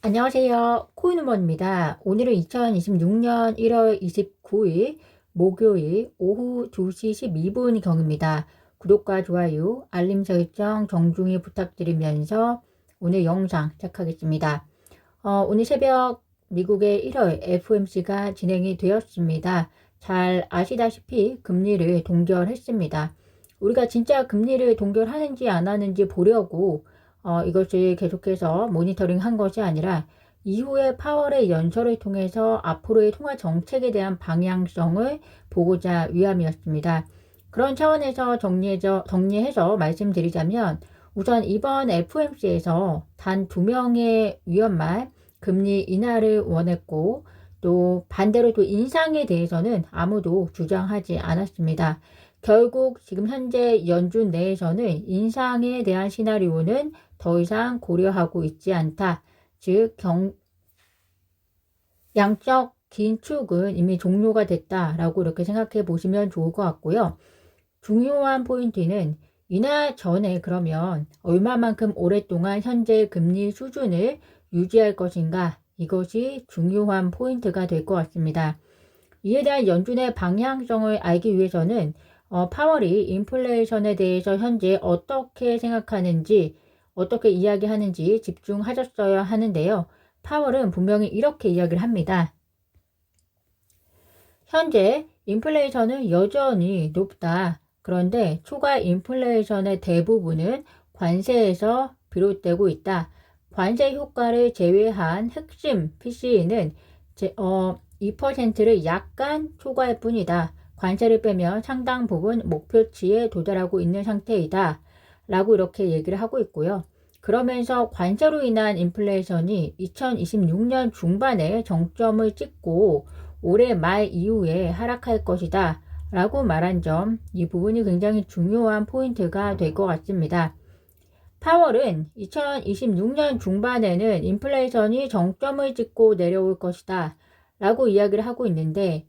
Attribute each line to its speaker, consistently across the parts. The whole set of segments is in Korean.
Speaker 1: 안녕하세요. 코인우먼입니다. 오늘은 2026년 1월 29일 목요일 오후 2시 12분경입니다. 구독과 좋아요, 알림 설정 정중히 부탁드리면서 오늘 영상 시작하겠습니다. 오늘 새벽 미국의 1월 FOMC가 진행이 되었습니다. 잘 아시다시피 금리를 동결했습니다. 우리가 진짜 금리를 동결하는지 안 하는지 보려고 이것을 계속해서 모니터링 한 것이 아니라 이후에 파월의 연설을 통해서 앞으로의 통화 정책에 대한 방향성을 보고자 위함이었습니다. 그런 차원에서 정리해서 말씀드리자면 우선 이번 FOMC에서 단 2명의 위원만 금리 인하를 원했고 또 반대로 또 인상에 대해서는 아무도 주장하지 않았습니다. 결국 지금 현재 연준 내에서는 인상에 대한 시나리오는 더 이상 고려하고 있지 않다. 즉 양적 긴축은 이미 종료가 됐다라고 이렇게 생각해 보시면 좋을 것 같고요. 중요한 포인트는 인하 전에 그러면 얼마만큼 오랫동안 현재 금리 수준을 유지할 것인가, 이것이 중요한 포인트가 될 것 같습니다. 이에 대한 연준의 방향성을 알기 위해서는 파월이 인플레이션에 대해서 현재 어떻게 생각하는지, 어떻게 이야기하는지 집중하셨어야 하는데요. 파월은 분명히 이렇게 이야기를 합니다. 현재 인플레이션은 여전히 높다. 그런데 초과 인플레이션의 대부분은 관세에서 비롯되고 있다. 관세 효과를 제외한 핵심 PCE는 2%를 약간 초과할 뿐이다. 관세를 빼면 상당 부분 목표치에 도달하고 있는 상태이다. 라고 이렇게 얘기를 하고 있고요. 그러면서 관세로 인한 인플레이션이 2026년 중반에 정점을 찍고 올해 말 이후에 하락할 것이다. 라고 말한 점, 이 부분이 굉장히 중요한 포인트가 될 것 같습니다. 파월은 2026년 중반에는 인플레이션이 정점을 찍고 내려올 것이다. 라고 이야기를 하고 있는데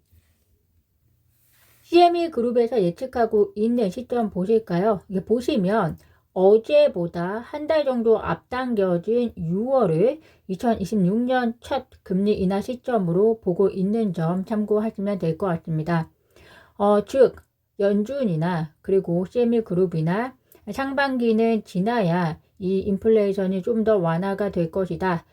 Speaker 1: CME 그룹에서 예측하고 있는 시점 보실까요? 이게 보시면 어제보다 한 달 정도 앞당겨진 6월을 2026년 첫 금리 인하 시점으로 보고 있는 점 참고하시면 될 것 같습니다. 즉 연준이나 그리고 CME 그룹이나 상반기는 지나야 이 인플레이션이 좀 더 완화가 될 것이다.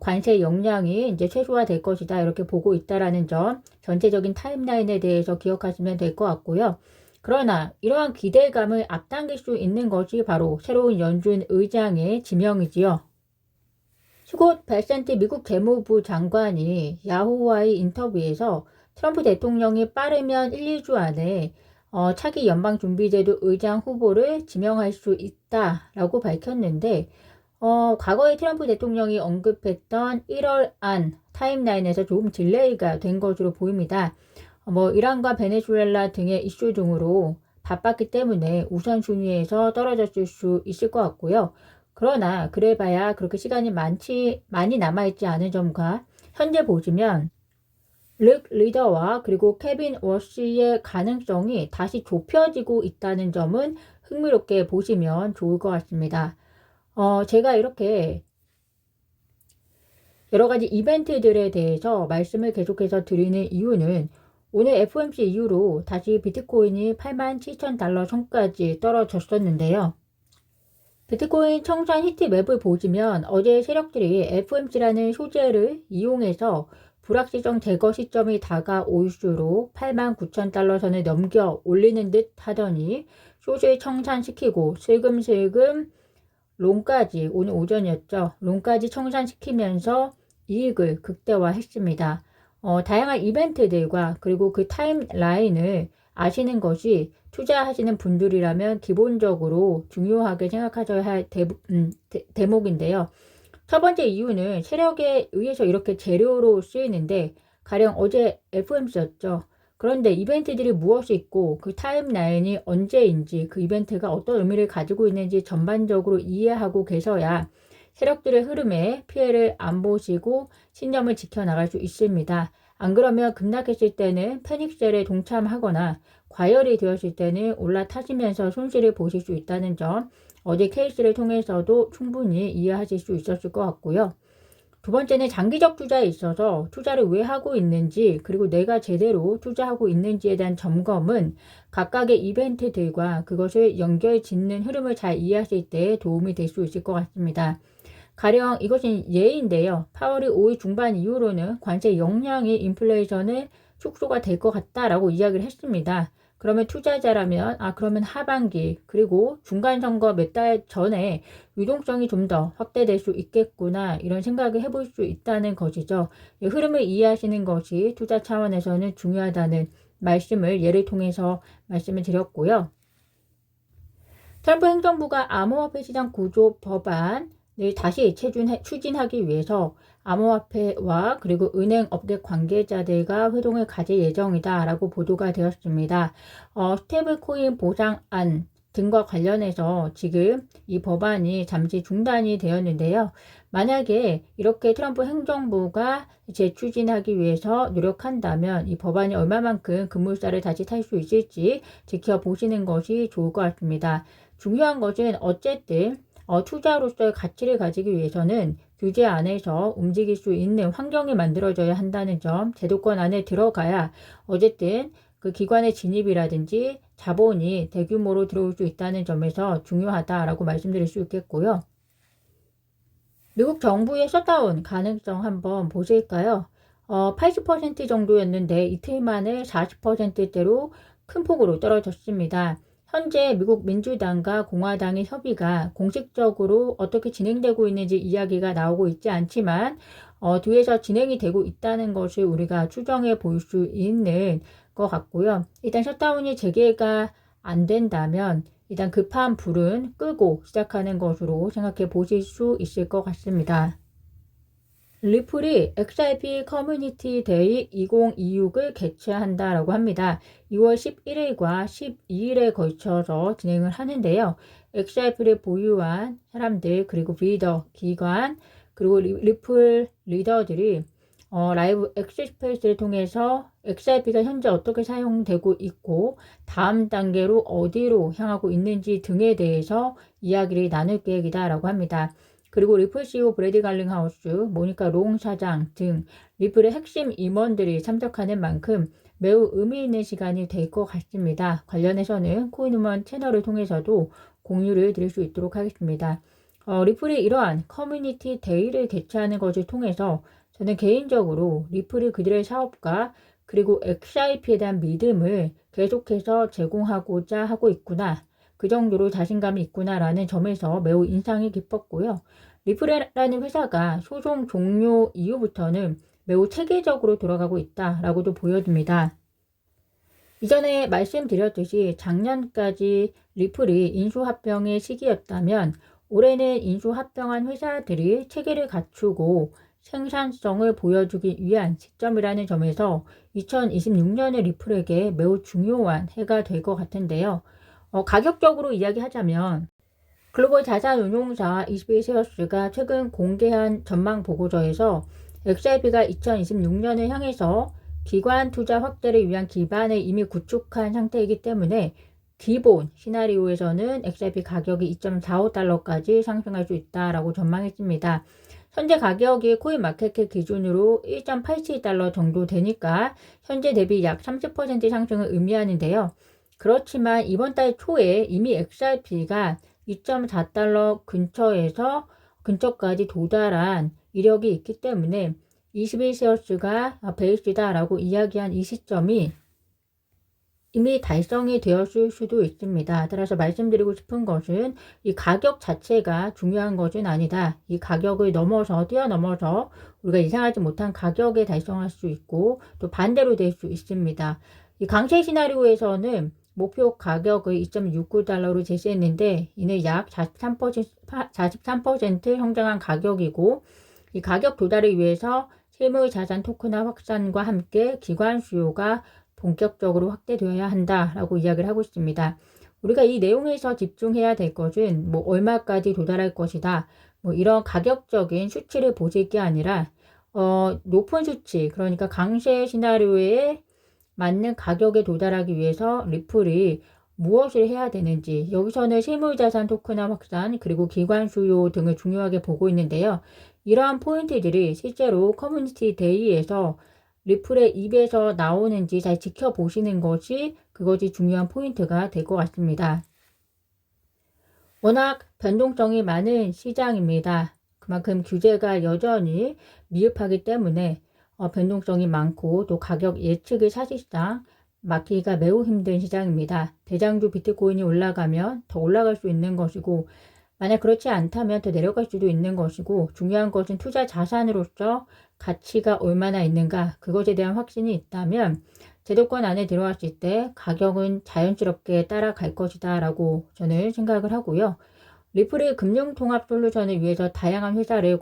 Speaker 1: 관세 역량이 이제 최소화될 것이다. 이렇게 보고 있다라는 점, 전체적인 타임라인에 대해서 기억하시면 될 것 같고요. 그러나 이러한 기대감을 앞당길 수 있는 것이 바로 새로운 연준 의장의 지명이지요. 스콧 베센트 미국 재무부 장관이 야후와의 인터뷰에서 트럼프 대통령이 빠르면 1, 2주 안에 차기 연방준비제도 의장 후보를 지명할 수 있다라고 밝혔는데 과거에 트럼프 대통령이 언급했던 1월 안 타임라인에서 조금 딜레이가 된 것으로 보입니다. 이란과 베네수엘라 등의 이슈 등으로 바빴기 때문에 우선순위에서 떨어졌을 수 있을 것 같고요. 그러나 그래봐야 그렇게 시간이 많이 남아있지 않은 점과 현재 보시면 륵 리더와 그리고 케빈 워시의 가능성이 다시 좁혀지고 있다는 점은 흥미롭게 보시면 좋을 것 같습니다. 제가 이렇게 여러 가지 이벤트들에 대해서 말씀을 계속해서 드리는 이유는 오늘 FOMC 이후로 다시 비트코인이 87,000달러 선까지 떨어졌었는데요. 비트코인 청산 히트맵을 보시면 어제 세력들이 FOMC라는 소재를 이용해서 불확실성 제거 시점이 다가올수록 89,000달러 선을 넘겨 올리는 듯 하더니 숏을 청산시키고 슬금슬금 롱까지, 오늘 오전이었죠. 롱까지 청산시키면서 이익을 극대화했습니다. 다양한 이벤트들과 그리고 그 타임라인을 아시는 것이 투자하시는 분들이라면 기본적으로 중요하게 생각하셔야 할 대목인데요. 첫 번째 이유는 세력에 의해서 이렇게 재료로 쓰이는데 가령 어제 FOMC였죠. 그런데 이벤트들이 무엇이 있고 그 타임라인이 언제인지 그 이벤트가 어떤 의미를 가지고 있는지 전반적으로 이해하고 계셔야 세력들의 흐름에 피해를 안 보시고 신념을 지켜나갈 수 있습니다. 안 그러면 급락했을 때는 패닉셀에 동참하거나 과열이 되었을 때는 올라타시면서 손실을 보실 수 있다는 점, 어제 케이스를 통해서도 충분히 이해하실 수 있었을 것 같고요. 두 번째는 장기적 투자에 있어서 투자를 왜 하고 있는지, 그리고 내가 제대로 투자하고 있는지에 대한 점검은 각각의 이벤트들과 그것을 연결 짓는 흐름을 잘 이해하실 때 도움이 될 수 있을 것 같습니다. 가령 이것은 예인데요. 파월이 5월 중반 이후로는 관세 역량이 인플레이션의 축소가 될 것 같다라고 이야기를 했습니다. 그러면 투자자라면 그러면 하반기 그리고 중간선거 몇 달 전에 유동성이 좀 더 확대될 수 있겠구나, 이런 생각을 해볼 수 있다는 것이죠. 이 흐름을 이해하시는 것이 투자 차원에서는 중요하다는 말씀을 예를 통해서 말씀을 드렸고요. 트럼프 행정부가 암호화폐 시장 구조 법안을 다시 추진하기 위해서 암호화폐와 그리고 은행 업계 관계자들과 회동을 가질 예정이다 라고 보도가 되었습니다. 스테이블코인 보상안 등과 관련해서 지금 이 법안이 잠시 중단이 되었는데요. 만약에 이렇게 트럼프 행정부가 재추진하기 위해서 노력한다면 이 법안이 얼마만큼 급물살을 다시 탈 수 있을지 지켜보시는 것이 좋을 것 같습니다. 중요한 것은 어쨌든 투자로서의 가치를 가지기 위해서는 규제 안에서 움직일 수 있는 환경이 만들어져야 한다는 점, 제도권 안에 들어가야 어쨌든 그 기관의 진입이라든지 자본이 대규모로 들어올 수 있다는 점에서 중요하다라고 말씀드릴 수 있겠고요. 미국 정부의 셧다운 가능성 한번 보실까요? 80% 정도였는데 이틀 만에 40%대로 큰 폭으로 떨어졌습니다. 현재 미국 민주당과 공화당의 협의가 공식적으로 어떻게 진행되고 있는지 이야기가 나오고 있지 않지만 뒤에서 진행이 되고 있다는 것을 우리가 추정해 볼 수 있는 것 같고요. 일단 셧다운이 재개가 안 된다면 일단 급한 불은 끄고 시작하는 것으로 생각해 보실 수 있을 것 같습니다. 리플이 XRP 커뮤니티 데이 2026을 개최한다라고 합니다. 2월 11일과 12일에 걸쳐서 진행을 하는데요. XRP를 보유한 사람들, 그리고 리더, 기관, 그리고 리플 리더들이 라이브 엑스스페이스를 통해서 XRP가 현재 어떻게 사용되고 있고 다음 단계로 어디로 향하고 있는지 등에 대해서 이야기를 나눌 계획이다라고 합니다. 그리고 리플 CEO 브래디 갈링하우스, 모니카 롱 사장 등 리플의 핵심 임원들이 참석하는 만큼 매우 의미 있는 시간이 될 것 같습니다. 관련해서는 코인우먼 채널을 통해서도 공유를 드릴 수 있도록 하겠습니다. 리플이 이러한 커뮤니티 데이를 개최하는 것을 통해서 저는 개인적으로 리플이 그들의 사업과 그리고 XRP에 대한 믿음을 계속해서 제공하고자 하고 있구나, 그 정도로 자신감이 있구나라는 점에서 매우 인상이 깊었고요. 리플이라는 회사가 소송 종료 이후부터는 매우 체계적으로 돌아가고 있다라고도 보여집니다. 이전에 말씀드렸듯이 작년까지 리플이 인수합병의 시기였다면 올해는 인수합병한 회사들이 체계를 갖추고 생산성을 보여주기 위한 시점이라는 점에서 2026년의 리플에게 매우 중요한 해가 될 것 같은데요. 가격적으로 이야기하자면 글로벌 자산운용사 21세어스가 최근 공개한 전망 보고서에서 XRP가 2026년을 향해서 기관 투자 확대를 위한 기반을 이미 구축한 상태이기 때문에 기본 시나리오에서는 XRP 가격이 2.45달러까지 상승할 수 있다라고 전망했습니다. 현재 가격이 코인마켓캡 기준으로 1.87달러 정도 되니까 현재 대비 약 30% 상승을 의미하는데요. 그렇지만 이번 달 초에 이미 XRP가 2.4달러 근처까지 도달한 이력이 있기 때문에 21세어스가 베이스다라고 이야기한 이 시점이 이미 달성이 되었을 수도 있습니다. 따라서 말씀드리고 싶은 것은 이 가격 자체가 중요한 것은 아니다. 이 가격을 뛰어넘어서 우리가 예상하지 못한 가격에 달성할 수 있고 또 반대로 될 수 있습니다. 이 강세 시나리오에서는 목표 가격을 2.69달러로 제시했는데 이는 약 43% 성장한 가격이고 이 가격 도달을 위해서 실물자산 토큰화 확산과 함께 기관 수요가 본격적으로 확대되어야 한다라고 이야기를 하고 있습니다. 우리가 이 내용에서 집중해야 될 것은 얼마까지 도달할 것이다, 이런 가격적인 수치를 보실 게 아니라 높은 수치, 그러니까 강세 시나리오에 맞는 가격에 도달하기 위해서 리플이 무엇을 해야 되는지, 여기서는 실물자산 토큰화 확산 그리고 기관 수요 등을 중요하게 보고 있는데요. 이러한 포인트들이 실제로 커뮤니티 데이에서 리플의 입에서 나오는지 잘 지켜보시는 것이 그것이 중요한 포인트가 될 것 같습니다. 워낙 변동성이 많은 시장입니다. 그만큼 규제가 여전히 미흡하기 때문에 변동성이 많고 또 가격 예측이 사실상 맞기가 매우 힘든 시장입니다. 대장주 비트코인이 올라가면 더 올라갈 수 있는 것이고 만약 그렇지 않다면 더 내려갈 수도 있는 것이고 중요한 것은 투자 자산으로서 가치가 얼마나 있는가 그것에 대한 확신이 있다면 제도권 안에 들어왔을 때 가격은 자연스럽게 따라갈 것이다 라고 저는 생각을 하고요. 리플의 금융통합 솔루션을 위해서 다양한 회사를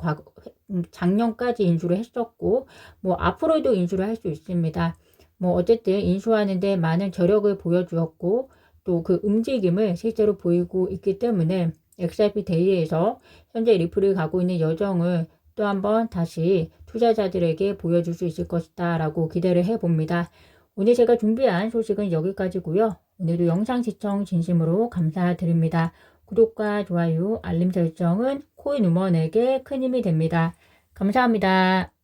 Speaker 1: 작년까지 인수를 했었고 뭐 앞으로도 인수를 할 수 있습니다. 뭐 어쨌든 인수하는데 많은 저력을 보여주었고 또 그 움직임을 실제로 보이고 있기 때문에 XRP 데이에서 현재 리플이 가고 있는 여정을 또 한번 다시 투자자들에게 보여줄 수 있을 것이다 라고 기대를 해봅니다. 오늘 제가 준비한 소식은 여기까지고요. 오늘도 영상 시청 진심으로 감사드립니다. 구독과 좋아요, 알림 설정은 코인 우먼에게 큰 힘이 됩니다. 감사합니다.